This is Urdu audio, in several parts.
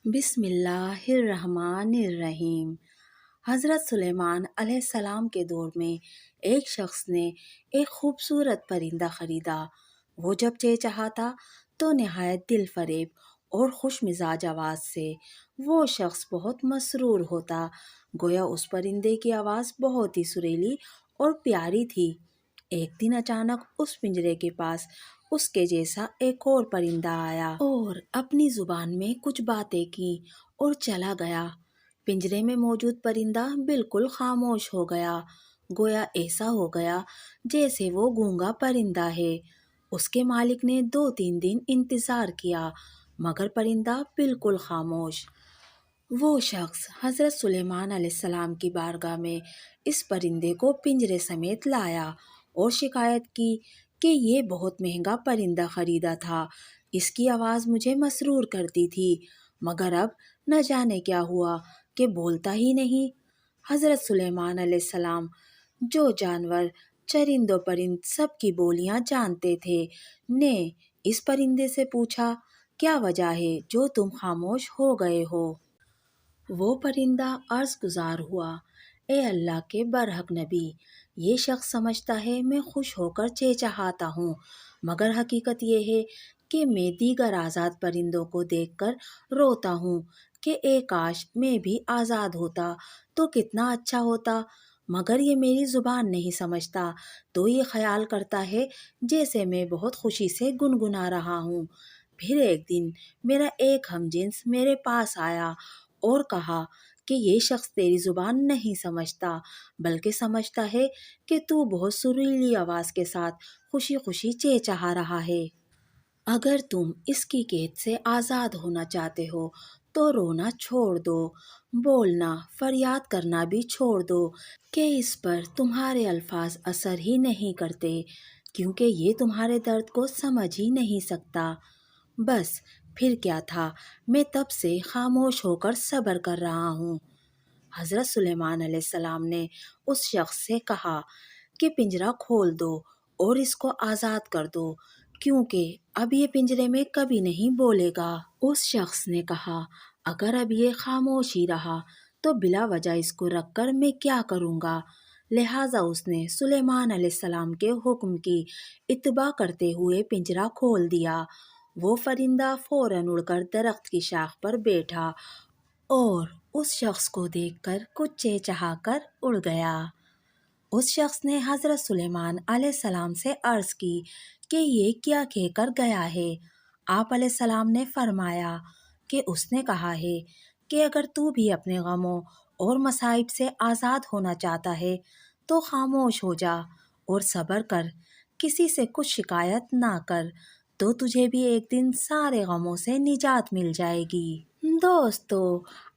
بسم اللہ الرحمن الرحیم۔ حضرت سلیمان علیہ السلام کے دور میں ایک شخص نے ایک خوبصورت پرندہ خریدا۔ وہ جب چہچہاتا تو نہایت دل فریب اور خوش مزاج آواز سے وہ شخص بہت مسرور ہوتا، گویا اس پرندے کی آواز بہت ہی سریلی اور پیاری تھی۔ ایک دن اچانک اس پنجرے کے پاس اس کے جیسا ایک اور پرندہ آیا اور اپنی زبان میں کچھ باتیں کی اور چلا گیا۔ پنجرے میں موجود پرندہ بالکل خاموش ہو گیا، گویا ایسا ہو گیا جیسے وہ گونگا پرندہ ہے۔ اس کے مالک نے 2-3 دن انتظار کیا مگر پرندہ بالکل خاموش۔ وہ شخص حضرت سلیمان علیہ السلام کی بارگاہ میں اس پرندے کو پنجرے سمیت لایا اور شکایت کی کہ یہ بہت مہنگا پرندہ خریدا تھا، اس کی آواز مجھے مسرور کرتی تھی مگر اب نہ جانے کیا ہوا کہ بولتا ہی نہیں۔ حضرت سلیمان علیہ السلام جو جانور، چرند و پرند سب کی بولیاں جانتے تھے، نے اس پرندے سے پوچھا، کیا وجہ ہے جو تم خاموش ہو گئے ہو؟ وہ پرندہ عرض گزار ہوا، اے اللہ کے برحق نبی، یہ شخص سمجھتا ہے میں خوش ہو کر چہچہاتا ہوں مگر حقیقت یہ ہے کہ میں دیگر آزاد پرندوں کو دیکھ کر روتا ہوں کہ اے کاش میں بھی آزاد ہوتا تو کتنا اچھا ہوتا، مگر یہ میری زبان نہیں سمجھتا تو یہ خیال کرتا ہے جیسے میں بہت خوشی سے گنگنا رہا ہوں۔ پھر ایک دن میرا ایک ہم جنس میرے پاس آیا اور کہا کہ یہ شخص تیری زبان نہیں سمجھتا بلکہ سمجھتا ہے کہ تو بہت سریلی آواز کے ساتھ خوشی خوشی چہچہا رہا ہے۔ اگر تم اس کی قید سے آزاد ہونا چاہتے ہو تو رونا چھوڑ دو، بولنا، فریاد کرنا بھی چھوڑ دو کہ اس پر تمہارے الفاظ اثر ہی نہیں کرتے کیونکہ یہ تمہارے درد کو سمجھ ہی نہیں سکتا۔ بس پھر کیا تھا، میں تب سے خاموش ہو کر صبر کر رہا ہوں۔ حضرت سلیمان علیہ السلام نے اس شخص سے کہا کہ پنجرہ کھول دو اور اس کو آزاد کر دو کیونکہ اب یہ پنجرے میں کبھی نہیں بولے گا۔ اس شخص نے کہا، اگر اب یہ خاموش ہی رہا تو بلا وجہ اس کو رکھ کر میں کیا کروں گا؟ لہٰذا اس نے سلیمان علیہ السلام کے حکم کی اتباع کرتے ہوئے پنجرہ کھول دیا۔ وہ پرندہ فوراً اڑ کر درخت کی شاخ پر بیٹھا اور اس شخص کو دیکھ کر کچھ چہچہا کر اڑ گیا۔ اس شخص نے حضرت سلیمان علیہ السلام سے عرض کی کہ یہ کیا کہہ کر گیا ہے؟ آپ علیہ السلام نے فرمایا کہ اس نے کہا ہے کہ اگر تو بھی اپنے غموں اور مصائب سے آزاد ہونا چاہتا ہے تو خاموش ہو جا اور صبر کر، کسی سے کچھ شکایت نہ کر تو تجھے بھی ایک دن سارے غموں سے نجات مل جائے گی۔ دوستو،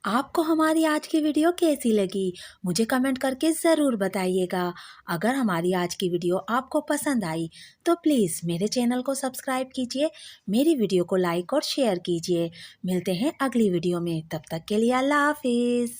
آپ کو ہماری آج کی ویڈیو کیسی لگی؟ مجھے کمنٹ کر کے ضرور بتائیے گا۔ اگر ہماری آج کی ویڈیو آپ کو پسند آئی تو پلیز میرے چینل کو سبسکرائب کیجیے، میری ویڈیو کو لائک اور شیئر کیجیے۔ ملتے ہیں اگلی ویڈیو میں، تب تک کے لیے اللہ حافظ۔